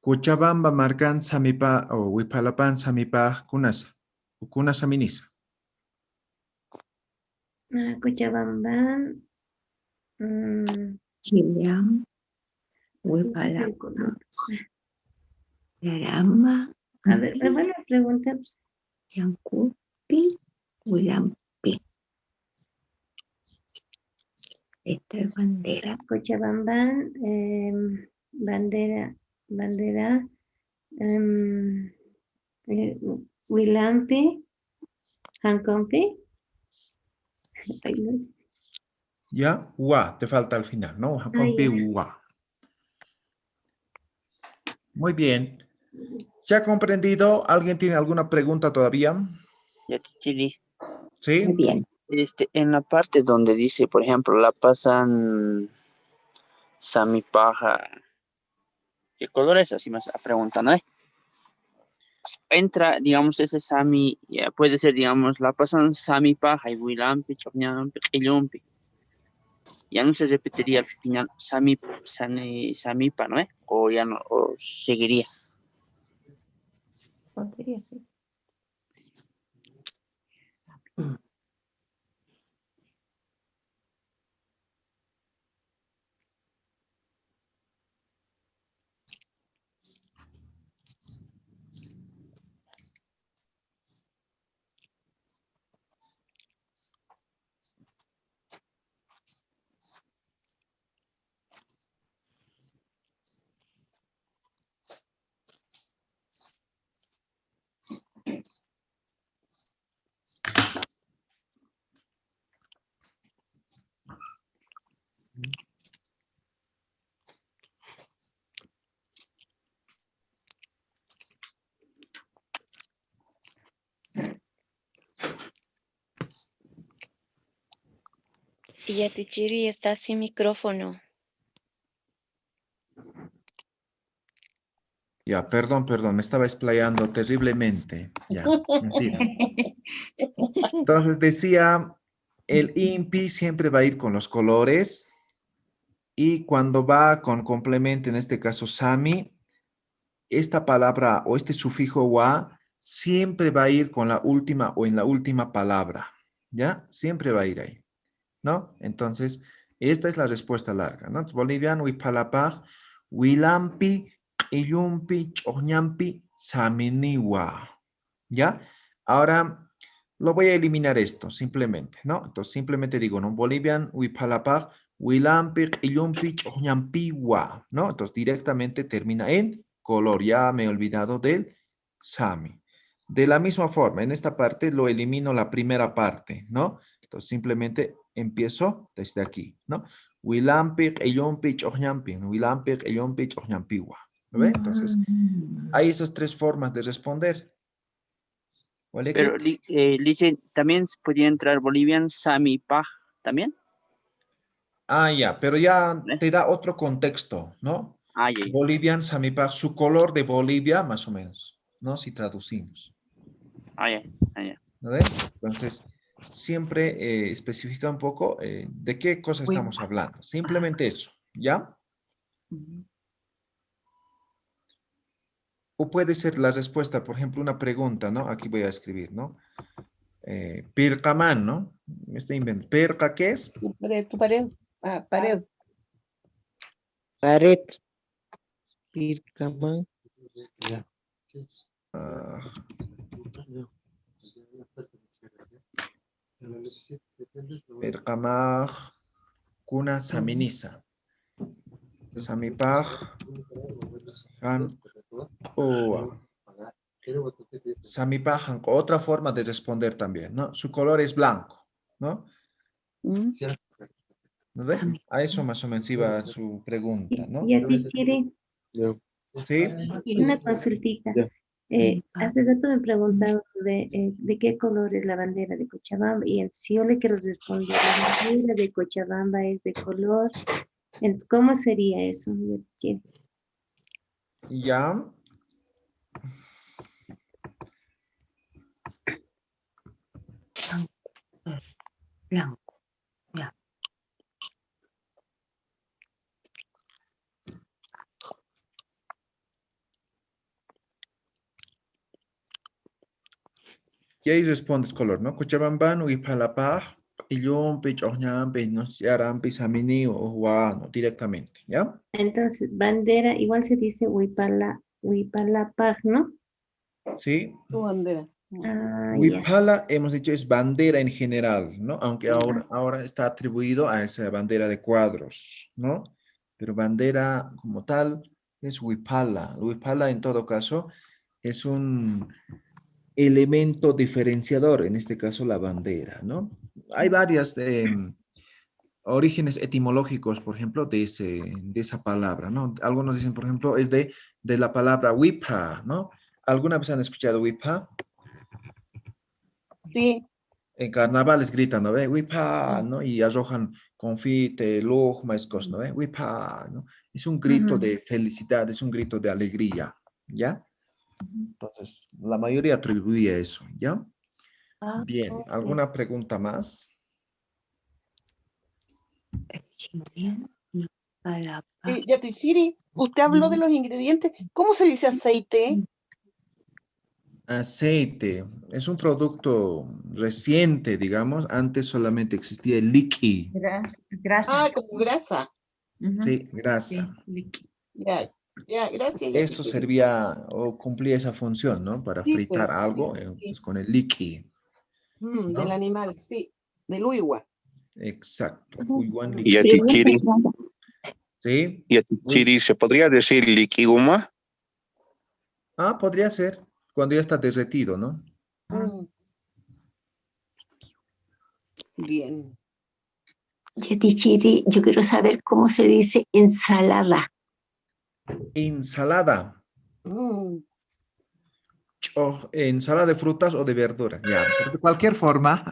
Cochabamba marcan Samipa o Huipalapan Samipaj, Cuna Saminisa. Cochabamba, Chiliam, Huipalapa, Yaramba. A ver, me van a preguntar. Yancupi, Huilampi. Esta es bandera. Cochabamba, bandera, Huilampi, Hancompi. Ya, Ua, te falta al final, ¿no? Hancompi, Ua. Muy bien. ¿Se ha comprendido? ¿Alguien tiene alguna pregunta todavía? Ya, Chili. Sí. Muy bien. En la parte donde dice, por ejemplo, la pasan Samipaja. ¿Qué color es? Así me pregunta, ¿no? Entra, digamos, ese Sami, ya puede ser, digamos, la pasan Samipaja y Huilampi, Chocñampi, Q'ellumpi. Ya no se repetiría al final Samipa, ¿no? O ya no, o seguiría. Podría ser. Yatichiri está sin micrófono. Ya, perdón, me estaba explayando terriblemente. Ya, mentira. Entonces decía, el INPI siempre va a ir con los colores y cuando va con complemento, en este caso Sami, esta palabra o este sufijo wa siempre va a ir con la última o en la última palabra. ¿Ya? Siempre va a ir ahí. ¿No? Entonces, esta es la respuesta larga, ¿no? Boliviano, Huipalapaj, Huilampi, Q'ellumpi, Chojñampi, Saminiwa. ¿Ya? Ahora, lo voy a eliminar esto, simplemente, ¿no? Entonces, simplemente digo, ¿no? Bolivian, Huipalapaj, Huilampi, Q'ellumpi, Chojñampiwa, ¿no? Entonces, directamente termina en color. Ya me he olvidado del Sami. De la misma forma, en esta parte lo elimino la primera parte, ¿no? Entonces simplemente empiezo desde aquí, ¿no? Wilampik, Eyompik, Ojñampik, Wilampik, Eyompik, Ojñampiwa. ¿Lo ve? Entonces, hay esas tres formas de responder. ¿Vale? Pero, Lice, también podría entrar Bolivian Sami Paj, ¿también? Ah, ya, pero ya te da otro contexto, ¿no? Ah, ya. Bolivian Samipaj, su color de Bolivia, más o menos, ¿no? Si traducimos. Ah, ya, ah, ya. ¿No ve? Entonces, siempre especifica un poco de qué cosa estamos hablando. Simplemente eso, ¿ya? O puede ser la respuesta, por ejemplo, una pregunta, ¿no? Aquí voy a escribir, ¿no? Pircaman, ¿no? Me estoy inventando. ¿Pirca qué es? Tu pared. Ah, pared. Pared. Pircaman. Pircamaj, Kuna Saminisa. Samipaj, Han Oa. Samipaj, otra forma de responder también, ¿no? Su color es blanco, ¿no? ¿No ve? A eso más o menos iba su pregunta, ¿no? Y a ti, Chiri, ¿Sí? una consultita. Hace rato me preguntaron de qué color es la bandera de Cochabamba, y si yo le quiero responder, la bandera de Cochabamba es de color, ¿cómo sería eso? Ya. Blanco, ya. Y ahí respondes color, ¿no? Cochabambano y Palapaj, Illumpi, Chojñampi, no Yarampi, Samini o Juano, directamente, ¿ya? Entonces, bandera, igual se dice Huipalapaj, ¿no? Sí. Tu bandera. Ah, Huipala, hemos dicho, es bandera en general, ¿no? Aunque ahora está atribuido a esa bandera de cuadros, ¿no? Pero bandera como tal es Huipala. Huipala, en todo caso, es un elemento diferenciador, en este caso la bandera, ¿no? Hay varias orígenes etimológicos, por ejemplo, de esa palabra, ¿no? Algunos dicen, por ejemplo, es de la palabra huipa, ¿no? ¿Alguna vez han escuchado huipa? Sí. En carnavales gritan, ¿no ve? Huipa, ¿no? Y arrojan confite, lujma, escos, ¿no ve? Huipa, ¿no? Es un grito de felicidad, es un grito de alegría, ¿ya? Entonces, la mayoría atribuye eso, ¿ya? Bien, ¿alguna pregunta más? Yatichiri, usted habló de los ingredientes. ¿Cómo se dice aceite? Aceite es un producto reciente, digamos. Antes solamente existía el liqui. Grasa. Ah, como grasa. Sí, grasa. Ya, gracias. Eso servía o cumplía esa función, ¿no? Para Sí, fritar pues, algo sí. pues, con el liqui. ¿no? Del animal, sí. Del uigua. Exacto. Y a Tichiri. ¿Sí? Y a Tichiri, ¿se podría decir liquiguma? Ah, podría ser. Cuando ya está derretido, ¿no? Bien. Yatichiri, yo quiero saber cómo se dice ensalada. Ensalada. Ensalada de frutas o de verdura. Ya. De cualquier forma,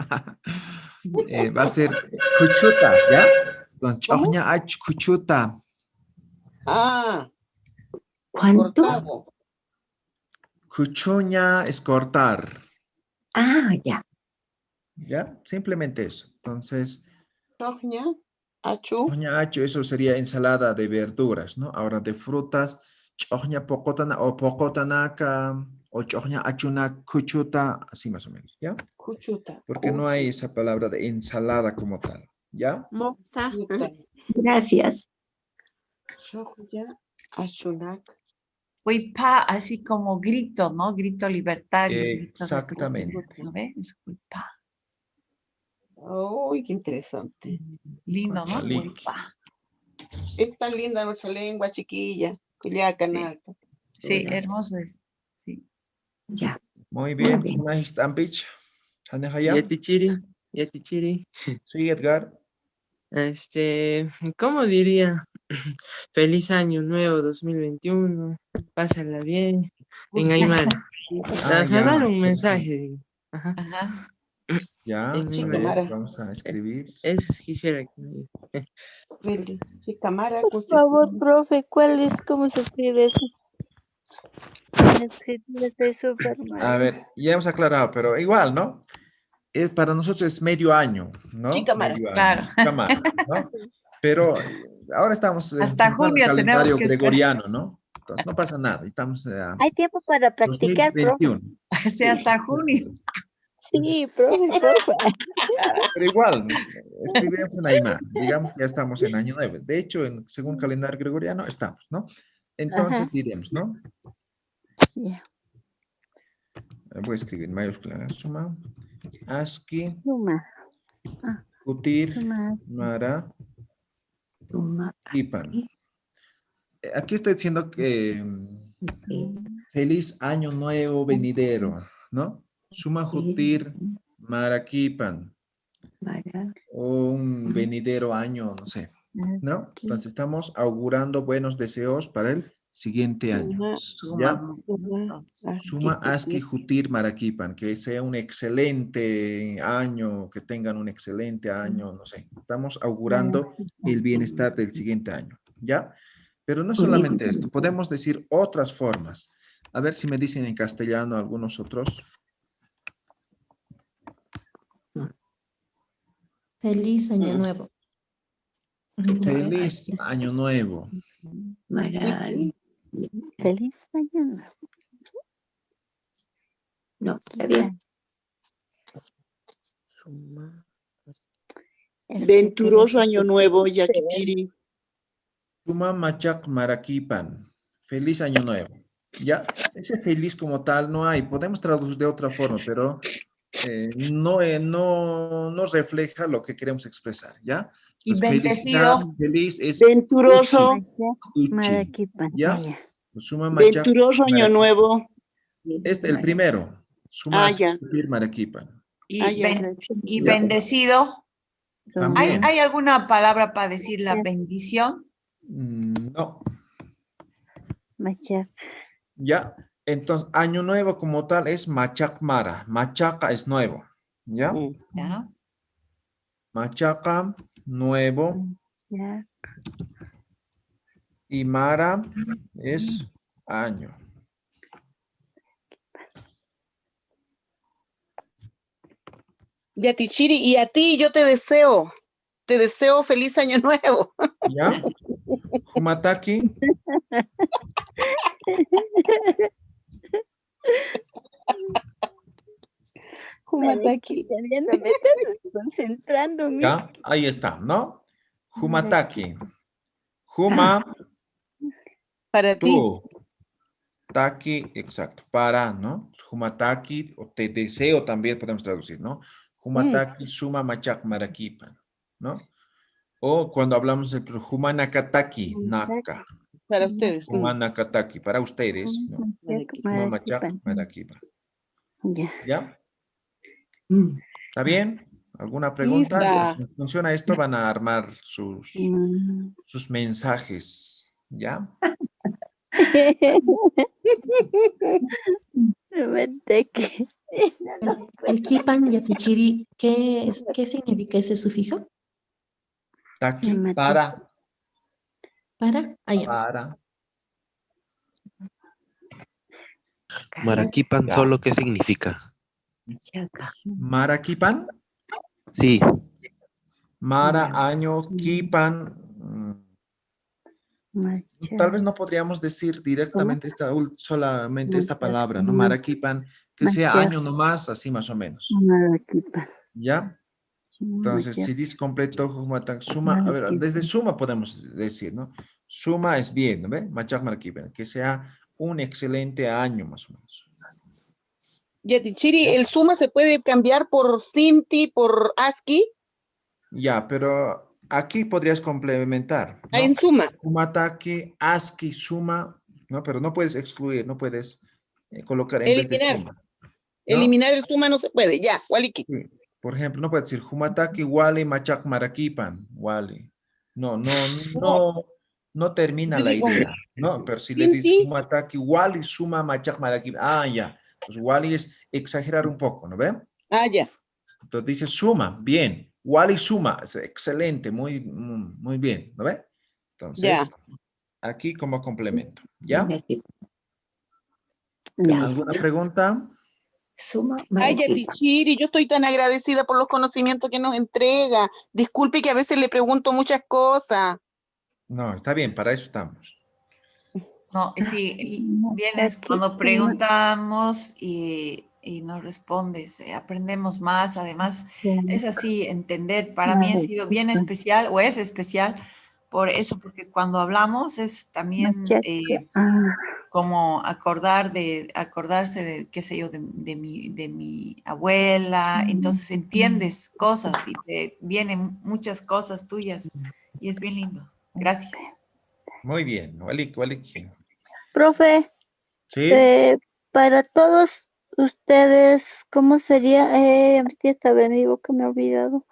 va a ser cuchuta, ¿ya? Entonces, choña ach cuchuta. Ah. ¿Cuánto? Cortado. Cuchuña es cortar. Ah, ya. ¿Ya? Simplemente eso. Entonces, Choña, achu. Choña achu, eso sería ensalada de verduras, ¿no? Ahora de frutas, choña pocotana o pocotanaka o choña achuna cuchuta, así más o menos, ¿ya? Cuchuta. Porque no hay esa palabra de ensalada como tal, ¿ya? Moza. Gracias. Choña achunak. Huipa, así como grito, ¿no? Grito libertario. Exactamente. ¿No ves? Huipa. Uy, qué interesante. Lindo, ¿no? Huipa. Es tan linda nuestra lengua, chiquilla. Sí, hermoso es. Sí. Ya. Muy bien. Nice Ampich. Yatichiri. Sí, Edgar. ¿Cómo diría? Feliz año nuevo 2021. Pásala bien. En Aymara. Ah, Se dar ya. un mensaje. Ajá. Ajá. Ya, En a Aymara. ver, vamos a escribir. Eso quisiera que me Por favor, profe, ¿cómo se escribe eso? Estoy súper mal. A ver, ya hemos aclarado, pero igual, ¿no? Para nosotros es medio año, ¿no? Chicamara. Medio año, Claro. chicamara, ¿no? Pero ahora estamos en Hasta función del junio tenemos calendario que esperar. gregoriano, ¿no? Entonces no pasa nada, estamos Hay tiempo para practicar, profe. 2021. Sí, hasta junio. Sí, profe, porfa. Pero igual, escribimos en Aymara, digamos que ya estamos en año 9. De hecho, según calendario gregoriano, estamos, ¿no? Entonces Ajá. diremos, ¿no? Ya. Voy a escribir en mayúscula, suma, ASCII, Suma. Kutir, Suma. Mara, Ipan. Aquí estoy diciendo que feliz año nuevo venidero, ¿no? Suma Jutir, Maraquipan. O un venidero año, no sé, ¿no? Entonces estamos augurando buenos deseos para el siguiente año. ¿Ya? Suma Aski Jutir Maraquipan, que sea un excelente año, que tengan un excelente año, no sé. Estamos augurando el bienestar del siguiente año, ¿ya? Pero no solamente esto, podemos decir otras formas. A ver si me dicen en castellano algunos otros. Feliz año nuevo. Feliz año nuevo. Feliz año nuevo. No, está bien. Venturoso año nuevo, Yakichiri. Suma Machak Maraquipan. Feliz año nuevo. Ya, ese feliz como tal no hay. Podemos traducir de otra forma, pero no refleja lo que queremos expresar, ¿ya? Y Entonces, bendecido. feliz es Venturoso. Uchi, ¿ya? Suma Machak Venturoso año Maraquipan. nuevo. El primero. Suma ya. Maraquipan. Y bendecido. También. ¿Hay alguna palabra para decir la bendición? No. Machak. Ya. Entonces, año nuevo como tal es Machak Mara. Machaca es nuevo. ¿Ya? Ya. Machaca, nuevo. Ya. Y Mara es año. Yatichiri, y a ti yo te deseo feliz año nuevo. ¿Ya? Humataki. Humataki. Ya no me estás desconcentrando. Ya, ahí está, ¿no? Humataki. Huma. Para tú. Taki, exacto, para, ¿no? Humataki, o te deseo también podemos traducir, ¿no? Humataki suma machak maraquipan, ¿no? O cuando hablamos del humanakataki, naka. Para ustedes. Humanakataki, para ustedes, ¿no? Suma machak maraquipan. ¿Ya? ¿Está bien? ¿Alguna pregunta? Si funciona esto, van a armar sus mensajes, ¿ya? El kipan Yatichiri, ¿qué significa ese sufijo? Taki, para. Para, allá. Para. Maraquipan solo, ¿qué significa? Maraquipan. Sí. Mara, año, kipan. Tal vez no podríamos decir directamente solamente esta palabra, ¿no? Maraquipan, que sea año nomás, así más o menos. ¿Ya? Entonces, si dice completo, suma, a ver, desde suma podemos decir, ¿no? Suma es bien, ¿no ve? Machak Maraquipan, que sea un excelente año más o menos. Yatichiri, ¿el suma se puede cambiar por Sinti, por ASCII? Ya, pero aquí podrías complementar, ¿no? En suma. Humataki, ASCII, suma, ¿no? Pero no puedes excluir, no puedes colocar en vez de Eliminar. suma. ¿No? Eliminar el suma no se puede. Ya, waliki. Sí. Por ejemplo, no puedes decir humataki wali machak marakipan, wali. No termina Yo la digo, idea, ¿no? Pero si le sí, dices sí. humataki wali suma machak marakipan, ya. Pues wali es exagerar un poco, ¿no ve? Ya. Entonces dice suma, bien. Wali suma, es excelente, muy bien, ¿no ve? Entonces, aquí como complemento, ¿ya? ¿Alguna pregunta? Ay, Yatichiri, yo estoy tan agradecida por los conocimientos que nos entrega. Disculpe que a veces le pregunto muchas cosas. No, está bien, para eso estamos. No, sí, vienes cuando preguntamos y nos respondes, aprendemos más, además es así, entender, para mí ha sido bien especial, o es especial, por eso, porque cuando hablamos es también como acordarse de, qué sé yo, de mi abuela, entonces entiendes cosas y te vienen muchas cosas tuyas y es bien lindo. Gracias. Muy bien, Walik. Profe, ¿Sí? para todos ustedes, ¿cómo sería? Aquí está bien, digo que me he olvidado.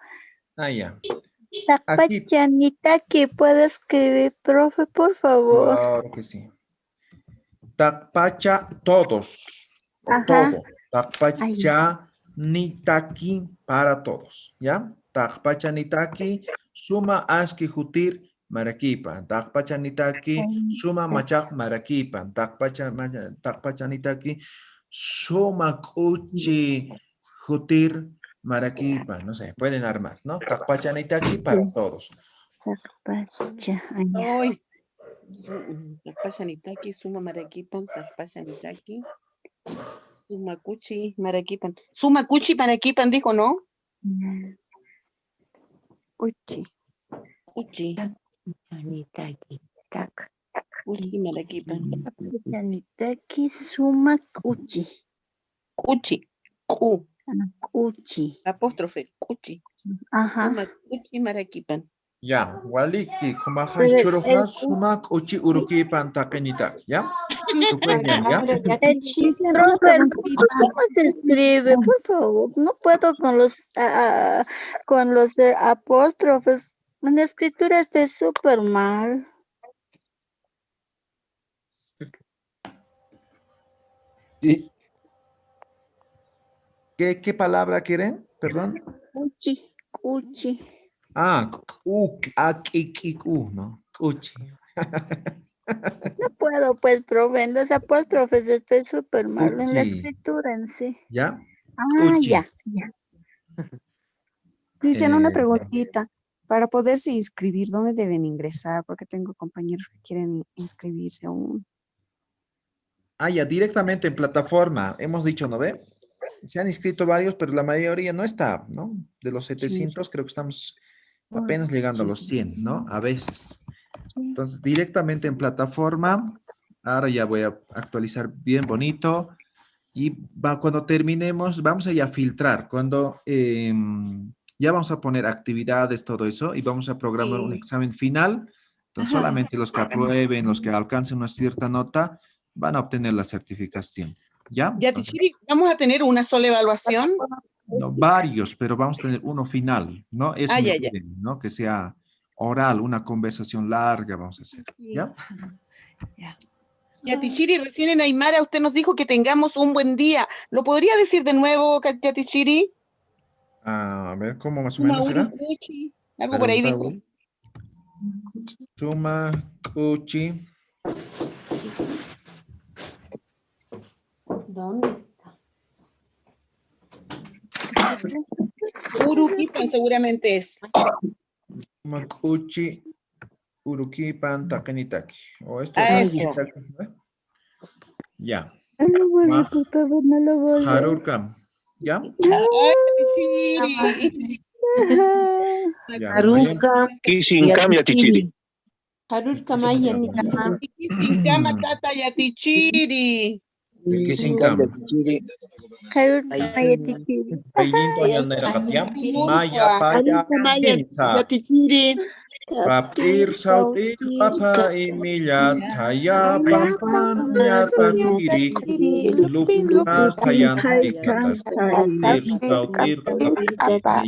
Ya. Takpachanitaki, ¿puede escribir, profe, por favor? Claro que sí. Takpacha, todos. Ajá. Todo. Takpachanitaki para todos. ¿Ya? Takpachanitaki, suma aski jutir marakipan. Takpachanitaki, suma machak marakipan. Takpachanitaki, suma kuchi jutir marakipan. No sé, pueden armar, ¿no? Takpachanitaki para todos. Takpacha, Ay. Takpachanitaki, suma marakipan, takpachanitaki, suma kuchi marakipan. Suma kuchi marakipan dijo, ¿no? Uchi. Kuchi. Kuchi marakipan. Takpachanitaki, suma kuchi. Kuchi. Ku. Kuchi. Apóstrofe. Kuchi. Ajá. Suma kuchi marakipan. Ya, waliki, kumajay churuja, sumak uchi uruki pantaqenitak, ¿ya? ¿Tú puedes bien, ya? Profe, ¿cómo se escribe? Por favor, no puedo con los apóstrofes. En la escritura está súper mal. Sí. ¿Qué palabra quieren? Perdón. Cuchi, cuchi. ¿No? Cuchi. No puedo, pues, profe, en los apóstrofes estoy súper mal, en la Cuchi. escritura en sí. ¿Ya? Cuchi. Ya. Cristian, una preguntita. Para poderse inscribir, ¿dónde deben ingresar? Porque tengo compañeros que quieren inscribirse aún. Ya, directamente en plataforma. Hemos dicho, ¿no ve? Se han inscrito varios, pero la mayoría no está, ¿no? De los 700, creo que estamos apenas llegando a los 100, ¿no? A veces. Entonces, directamente en plataforma. Ahora ya voy a actualizar bien bonito. Y cuando terminemos, vamos a ya filtrar. Cuando ya vamos a poner actividades, todo eso, y vamos a programar un examen final. Entonces, solamente los que aprueben, los que alcancen una cierta nota, van a obtener la certificación. ¿Ya? Yatichiri, ¿vamos a tener una sola evaluación? No, varios, pero vamos a tener uno final, ¿no? Eso me piden, ¿no? Que sea oral, una conversación larga vamos a hacer, ¿ya? Yatichiri, recién en Aymara usted nos dijo que tengamos un buen día. ¿Lo podría decir de nuevo, Yatichiri? A ver, ¿cómo más o menos será? Kuchi, algo por ahí dijo. Suma, kuchi. ¿Dónde está? Urukipan seguramente es. Makuchi, Urukipan, Takenitaki. O esto es. Ya. No Harurkam. ¿Ya? Harurkam. Kisinkam Yatichiri. Harurkam Yatichiri. Kisinkam tata Yatichiri. Kisinkam. Harurkam Yatichiri. Paylin toñan nerakat, ¿ya? Maya, paya, Yatichiri. Raptir sautir papa emilia taya pampan nyata tiri lupas tayan tiketas raptir sautir papa